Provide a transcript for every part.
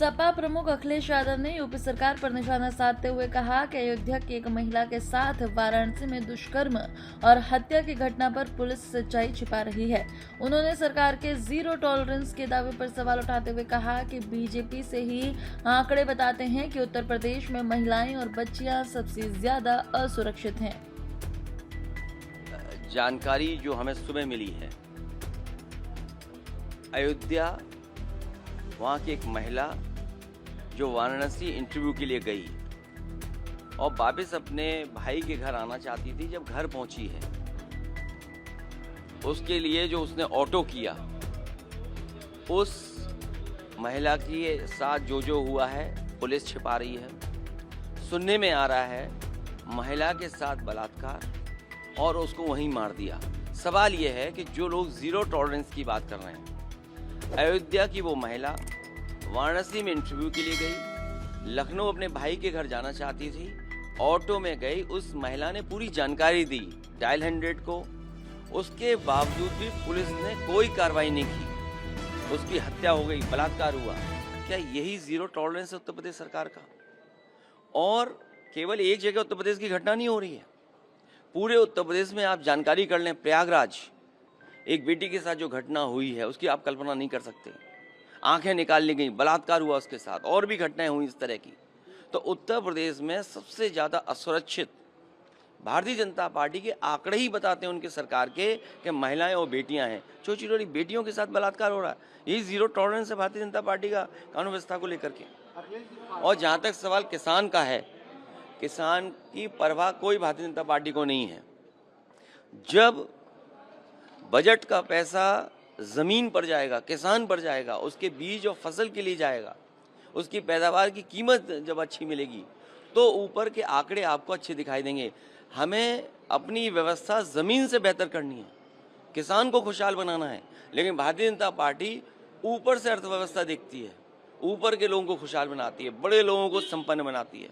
सपा प्रमुख अखिलेश यादव ने यूपी सरकार पर निशाना साधते हुए कहा कि अयोध्या की एक महिला के साथ वाराणसी में दुष्कर्म और हत्या की घटना पर पुलिस सच्चाई छिपा रही है। उन्होंने सरकार के जीरो टॉलरेंस के दावे पर सवाल उठाते हुए कहा कि बीजेपी से ही आंकड़े बताते हैं कि उत्तर प्रदेश में महिलाएं और बच्चियां सबसे ज्यादा असुरक्षित हैं। जानकारी जो हमें सुबह मिली है, अयोध्या वहाँ की एक महिला जो वाराणसी इंटरव्यू के लिए गई और वापस अपने भाई के घर आना चाहती थी, जब घर पहुंची है उसके लिए जो उसने ऑटो किया, उस महिला के साथ जो हुआ है पुलिस छिपा रही है। सुनने में आ रहा है महिला के साथ बलात्कार और उसको वहीं मार दिया। सवाल यह है कि जो लोग जीरो टॉलरेंस की बात कर रहे हैं, अयोध्या की वो महिला वाराणसी में इंटरव्यू के लिए गई, लखनऊ अपने भाई के घर जाना चाहती थी, ऑटो में गई, उस महिला ने पूरी जानकारी दी डायल 100 को, उसके बावजूद भी पुलिस ने कोई कार्रवाई नहीं की, उसकी हत्या हो गई, बलात्कार हुआ। क्या यही जीरो टॉलरेंस है उत्तर प्रदेश सरकार का? और केवल एक जगह उत्तर प्रदेश की घटना नहीं हो रही है, पूरे उत्तर प्रदेश में आप जानकारी कर लें। प्रयागराज एक बेटी के साथ जो घटना हुई है उसकी आप कल्पना नहीं कर सकते, आंखें निकाल ली गई, बलात्कार हुआ उसके साथ, और भी घटनाएं हुई इस तरह की। तो उत्तर प्रदेश में सबसे ज़्यादा असुरक्षित भारतीय जनता पार्टी के आंकड़े ही बताते हैं उनके सरकार के कि महिलाएं और बेटियां हैं। छोटी छोटी बेटियों के साथ बलात्कार हो रहा है। यही जीरो टॉलरेंस है भारतीय जनता पार्टी का कानून व्यवस्था को लेकर के। और जहाँ तक सवाल किसान का है, किसान की परवाह कोई भारतीय जनता पार्टी को नहीं है। जब बजट का पैसा जमीन पर जाएगा, किसान पर जाएगा, उसके बीज और फसल के लिए जाएगा, उसकी पैदावार की कीमत जब अच्छी मिलेगी, तो ऊपर के आंकड़े आपको अच्छे दिखाई देंगे। हमें अपनी व्यवस्था जमीन से बेहतर करनी है, किसान को खुशहाल बनाना है। लेकिन भारतीय जनता पार्टी ऊपर से अर्थव्यवस्था देखती है, ऊपर के लोगों को खुशहाल बनाती है, बड़े लोगों को संपन्न बनाती है।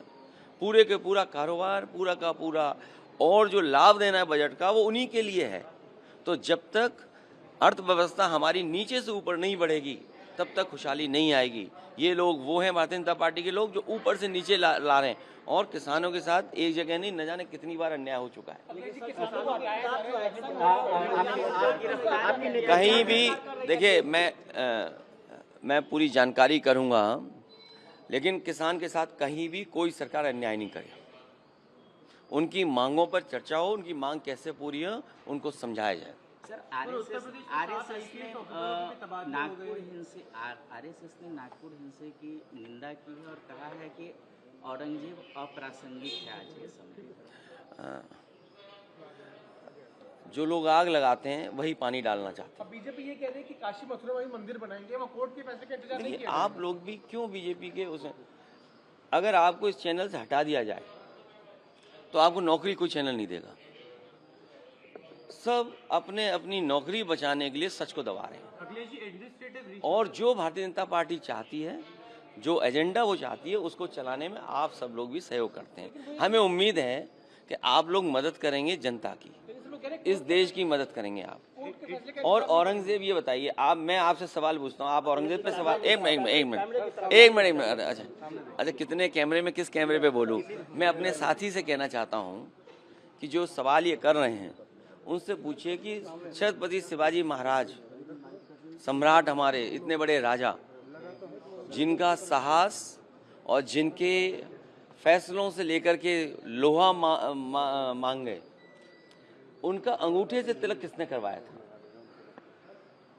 पूरे के पूरा कारोबार, पूरा का पूरा और जो लाभ देना है बजट का, वो उन्हीं के लिए है। तो जब तक अर्थव्यवस्था हमारी नीचे से ऊपर नहीं बढ़ेगी, तब तक खुशहाली नहीं आएगी। ये लोग वो हैं भारतीय जनता पार्टी के लोग जो ऊपर से नीचे ला रहे हैं, और किसानों के साथ एक जगह नहीं, न जाने कितनी बार अन्याय हो चुका है। कहीं भी देखिए, मैं पूरी जानकारी करूंगा, लेकिन किसान के साथ कहीं भी कोई सरकार अन्याय नहीं करे। उनकी मांगों पर चर्चा हो, उनकी मांग कैसे पूरी हो, उनको समझाया जाए। सर, आरएसएस ने नागपुर हिंसे की निंदा की है और कहा है कि औरंगजेब अप्रासंगिक है आज के समय। जो लोग आग लगाते हैं वही पानी डालना चाहते हैं। बीजेपी ये कह रही है कि काशी मथुरा में मंदिर बनाएंगे, वो कोर्ट के पैसे का इंतजार नहीं किया। आप लोग भी क्यों बीजेपी के उसमें, अगर आपको इस चैनल से हटा दिया जाए तो आपको नौकरी कोई चैनल नहीं देगा। सब अपने अपनी नौकरी बचाने के लिए सच को दबा रहे हैं। और जो भारतीय जनता पार्टी चाहती है, जो एजेंडा वो चाहती है, उसको चलाने में आप सब लोग भी सहयोग करते हैं। हमें उम्मीद है कि आप लोग मदद करेंगे, जनता की, इस देश की मदद करेंगे आप। और औरंगजेब, ये बताइए आप, मैं आपसे सवाल पूछता हूँ, आप औरंगजेब पे सवाल, एक मिनट, अच्छा कितने कैमरे में, किस कैमरे पे बोलूँ? मैं अपने साथी से कहना चाहता हूँ कि जो सवाल ये कर रहे हैं उनसे पूछिए कि छत्रपति शिवाजी महाराज, सम्राट, हमारे इतने बड़े राजा, जिनका साहस और जिनके फैसलों से लेकर के लोहा मांग गए, उनका अंगूठे से तिलक किसने करवाया था?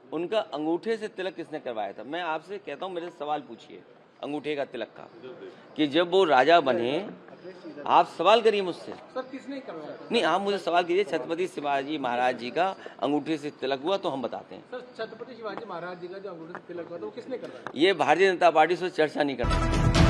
उनका अंगूठे से तिलक किसने करवाया था? मैं आपसे कहता हूँ, मेरे सवाल पूछिए अंगूठे का तिलक का, कि जब वो राजा बने, आप सवाल करिए मुझसे। सर, किसने करवाया? नहीं, आप मुझे सवाल कीजिए, छत्रपति शिवाजी महाराज जी का अंगूठे से तिलक हुआ तो हम बताते हैं। सर, छत्रपति शिवाजी महाराज जी का जो अंगूठे से तिलक हुआ था वो किसने करवाया? ये भारतीय जनता पार्टी से चर्चा नहीं करती।